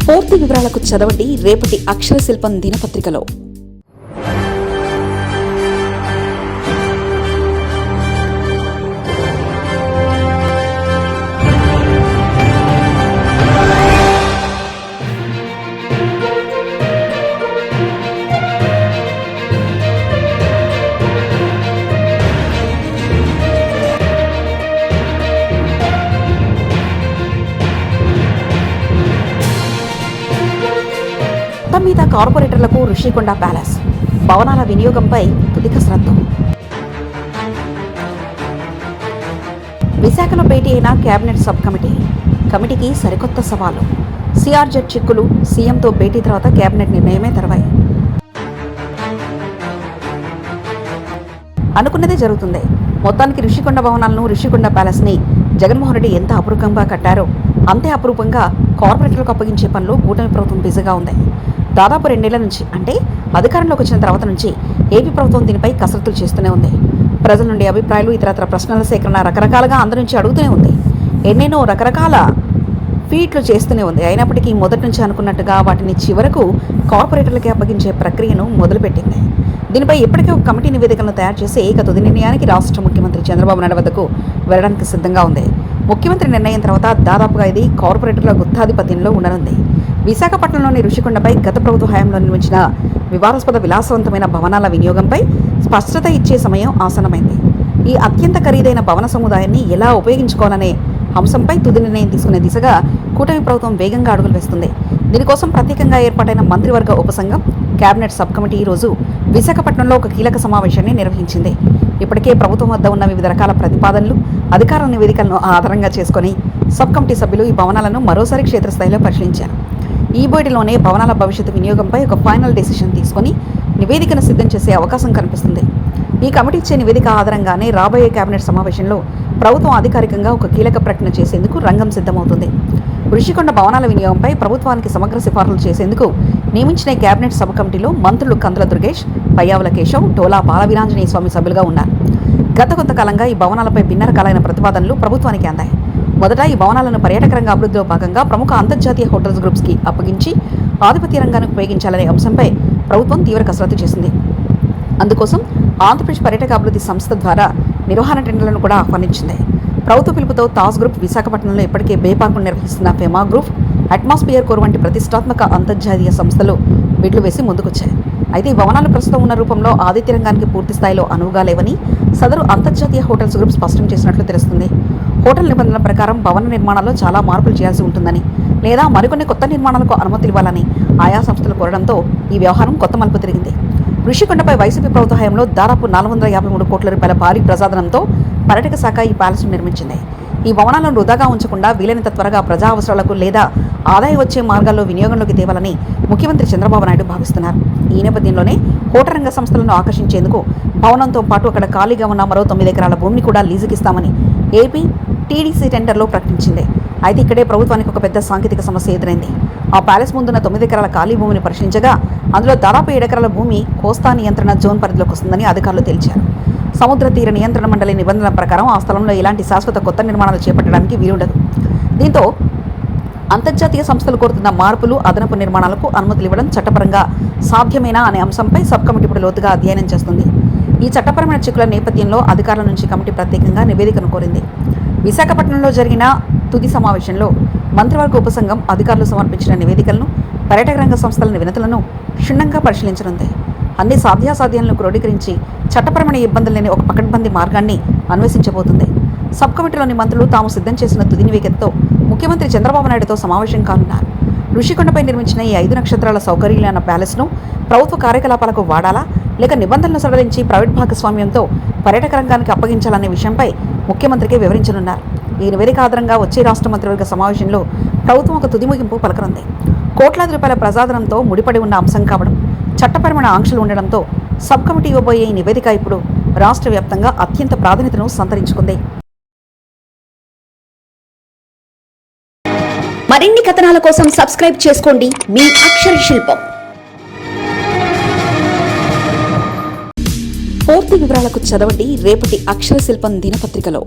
పూర్తి వివరాలకు చదవండి రేపటి అక్షర శిల్పం దినపత్రికలో. మొత్తం మీద కార్పొరేటర్లకు ఋషికొండ ప్యాలెస్ భవనాల వినియోగంపై తుది కసరత్తు. విశాఖలో భేటీ అయిన కేబినెట్ సబ్ కమిటీకి సరికొత్త సవాలు. సిఆర్జెడ్ చిక్కులు, సీఎంతో భేటీ తర్వాత కేబినెట్ నిర్ణయమే తెరవాయి. అనుకున్నదే జరుగుతుంది. మొత్తానికి ఋషికొండ భవనాలను, ఋషికొండ ప్యాలెస్ ని జగన్మోహన్ రెడ్డి ఎంత అపురూపంగా కట్టారో అంతే అపురూపంగా కార్పొరేటర్లకు అప్పగించే పనిలో కూటమి ప్రభుత్వం బిజీగా ఉంది. దాదాపు 2 నెలల నుంచి, అంటే అధికారంలోకి వచ్చిన తర్వాత నుంచి ఏపీ ప్రభుత్వం దీనిపై కసరత్తులు చేస్తూనే ఉంది. ప్రజల నుండి అభిప్రాయాలు, ఇతరత్ర ప్రశ్నల సేకరణ రకరకాలుగా అందరి నుంచి అడుగుతూనే ఉంది. ఎన్నెన్నో రకరకాల ఫీట్లు చేస్తూనే ఉంది. అయినప్పటికీ మొదటి నుంచి అనుకున్నట్టుగా వాటిని చివరకు కార్పొరేటర్లకి అప్పగించే ప్రక్రియను మొదలుపెట్టింది. దీనిపై ఇప్పటికే ఒక కమిటీ నివేదికలను తయారు చేసి తుది నిర్ణయానికి రాష్ట్ర ముఖ్యమంత్రి చంద్రబాబు నాయుడు వద్దకు వెళ్లడానికి సిద్ధంగా ఉంది. ముఖ్యమంత్రి నిర్ణయం తర్వాత దాదాపుగా ఇది కార్పొరేటర్ల గుత్తాధిపత్యంలో ఉండనుంది. విశాఖపట్నంలోని ఋషికొండపై గత ప్రభుత్వ హయాంలో నిర్మించిన వివాదాస్పద విలాసవంతమైన భవనాల వినియోగంపై స్పష్టత ఇచ్చే సమయం ఆసన్నమైంది. ఈ అత్యంత ఖరీదైన భవన సముదాయాన్ని ఎలా ఉపయోగించుకోవాలనే అంశంపై తుది నిర్ణయం తీసుకునే దిశగా కూటమి ప్రభుత్వం వేగంగా అడుగులు వేస్తుంది. దీనికోసం ప్రత్యేకంగా ఏర్పాటైన మంత్రివర్గ ఉపసంఘం కేబినెట్ సబ్ కమిటీ ఈరోజు విశాఖపట్నంలో ఒక కీలక సమావేశాన్ని నిర్వహించింది. ఇప్పటికే ప్రభుత్వం వద్ద ఉన్న వివిధ రకాల ప్రతిపాదనలు, అధికారుల నివేదికలను ఆధారంగా చేసుకుని సబ్ కమిటీ సభ్యులు ఈ భవనాలను మరోసారి క్షేత్రస్థాయిలో పరిశీలించారు. ఈ భేటీలోనే భవనాల భవిష్యత్తు వినియోగంపై ఒక ఫైనల్ డెసిషన్ తీసుకుని నివేదికను సిద్ధం చేసే అవకాశం కనిపిస్తుంది. ఈ కమిటీ ఇచ్చే నివేదిక ఆధారంగానే రాబోయే కేబినెట్ సమావేశంలో ప్రభుత్వం అధికారికంగా ఒక కీలక ప్రకటన చేసేందుకు రంగం సిద్ధమవుతుంది. ఋషికొండ భవనాల వినియోగంపై ప్రభుత్వానికి సమగ్ర సిఫార్సులు చేసేందుకు నియమించిన కేబినెట్ సబ్ కమిటీలో మంత్రులు కందుల దుర్గేష్, పయ్యావుల కేశవ్, టోలా బాలవీరాంజనేయ స్వామి సభ్యులుగా ఉన్నారు. గత కొంతకాలంగా ఈ భవనాలపై భిన్న రకాలైన ప్రతిపాదనలు ప్రభుత్వానికి అందాయి. మొదట ఈ భవనాలను పర్యాటక రంగ అభివృద్ధిలో భాగంగా ప్రముఖ అంతర్జాతీయ హోటల్స్ గ్రూప్స్కి అప్పగించి ఆధిపత్య రంగానికి ఉపయోగించాలనే అంశంపై ప్రభుత్వం తీవ్ర కసరత్తు చేసింది. అందుకోసం ఆంధ్రప్రదేశ్ పర్యాటక అభివృద్ధి సంస్థ ద్వారా నిర్వహణ టెండర్లను కూడా ఆహ్వానించింది. ప్రభుత్వ పిలుపుతో తాజ్ గ్రూప్ విశాఖపట్నంలో ఇప్పటికే బేపాకును నిర్వహిస్తున్న ఫెమా గ్రూప్, అట్మాస్ఫియర్ కోర్ వంటి ప్రతిష్టాత్మక అంతర్జాతీయ సంస్థలు బిడ్లు వేసి ముందుకొచ్చాయి. అయితే ఈ భవనాలు ప్రస్తుతం ఉన్న రూపంలో ఆదిత్య రంగానికి పూర్తి స్థాయిలో అనువుగా లేవని సదరు అంతర్జాతీయ హోటల్స్ గ్రూప్ స్పష్టం చేసినట్లు తెలుస్తుంది. హోటల్ నిబంధనల ప్రకారం భవన నిర్మాణాల్లో చాలా మార్పులు చేయాల్సి ఉంటుందని, లేదా మరికొన్ని కొత్త నిర్మాణాలకు అనుమతులు ఇవ్వాలని ఆయా సంస్థలు కోరడంతో ఈ వ్యవహారం కొత్త మలుపు తిరిగింది. ఋషికొండపై వైసీపీ ప్రభుత్వ హయాంలో దాదాపు 453 కోట్ల రూపాయల భారీ ప్రజాధనంతో పర్యాటక శాఖ ఈ ప్యాలెస్ను నిర్మించింది. ఈ భవనాలను వృధాగా ఉంచకుండా వీలైనంత త్వరగా ప్రజా అవసరాలకు లేదా ఆదాయం వచ్చే మార్గాల్లో వినియోగంలోకి తేవాలని ముఖ్యమంత్రి చంద్రబాబు నాయుడు భావిస్తున్నారు. ఈ నేపథ్యంలోనే హోటల్ రంగ సంస్థలను ఆకర్షించేందుకు భవనంతో పాటు అక్కడ ఖాళీగా ఉన్న మరో 9 ఎకరాల భూమిని కూడా లీజుకిస్తామని ఏపీ టీడీసీ టెండర్లో ప్రకటించింది. అయితే ఇక్కడే ప్రభుత్వానికి ఒక పెద్ద సాంకేతిక సమస్య ఎదురైంది. ఆ ప్యాలెస్ ముందున్న 9 ఎకరాల ఖాళీ భూమిని పరిశీలించగా అందులో దాదాపు 7 ఎకరాల భూమి కోస్తా నియంత్రణ జోన్ పరిధిలోకి వస్తుందని అధికారులు తేల్చారు. సముద్ర తీర నియంత్రణ మండలి నిబంధనల ప్రకారం ఆ స్థలంలో ఎలాంటి శాశ్వత కొత్త నిర్మాణాలు చేపట్టడానికి వీలుండదు. దీంతో అంతర్జాతీయ సంస్థలు కోరుతున్న మార్పులు, అదనపు నిర్మాణాలకు అనుమతులు ఇవ్వడం చట్టపరంగా సాధ్యమేనా అనే అంశంపై సబ్ కమిటీ ఇప్పుడు లోతుగా అధ్యయనం చేస్తుంది. ఈ చట్టపరమైన చిక్కుల నేపథ్యంలో అధికారుల నుంచి కమిటీ ప్రత్యేకంగా నివేదికను కోరింది. విశాఖపట్నంలో జరిగిన తుది సమావేశంలో మంత్రివర్గ ఉపసంఘం అధికారులు సమర్పించిన నివేదికలను, పర్యాటక రంగ సంస్థల వినతులను క్షుణ్ణంగా పరిశీలించనుంది. అన్ని సాధ్యాసాధ్యాలను క్రోడీకరించి చట్టపరమైన ఇబ్బందులు లేని ఒక పకడ్బందీ మార్గాన్ని అన్వేషించబోతుంది. సబ్ కమిటీలోని మంత్రులు తాము సిద్ధం చేసిన తుది నివేదికతో ముఖ్యమంత్రి చంద్రబాబు నాయుడుతో సమావేశం కానున్నారు. ఋషికొండపై నిర్మించిన ఈ 5 నక్షత్రాల సౌకర్యాలైన ప్యాలెస్ను ప్రభుత్వ కార్యకలాపాలకు వాడాలా, లేక నిబంధనలు సడలించి ప్రైవేట్ భాగస్వామ్యంతో పర్యాటక రంగానికి అప్పగించాలనే విషయంపై ముఖ్యమంత్రికి వివరించనున్నారు. ఈ నివేదిక ఆధారంగా వచ్చే రాష్ట్ర మంత్రివర్గ సమావేశంలో ప్రభుత్వం ఒక తుది ముగింపు పలకనుంది. కోట్లాది రూపాయల ప్రజాధనంతో ముడిపడి ఉన్న అంశం కావడం, చట్టపరమైన ఆంక్షలు ఉండడంతో సబ్ కమిటీ ఇవ్వబోయే ఈ నివేదిక ఇప్పుడు రాష్ట్ర వ్యాప్తంగా అత్యంత ప్రాధాన్యతను సంతరించుకుంది. మరిన్ని కథనాల కోసం సబ్స్క్రైబ్ చేసుకోండి మీ అక్షర శిల్పం. పూర్తి వివరాలకు చదవండి రేపటి అక్షర శిల్పం దినపత్రికలో.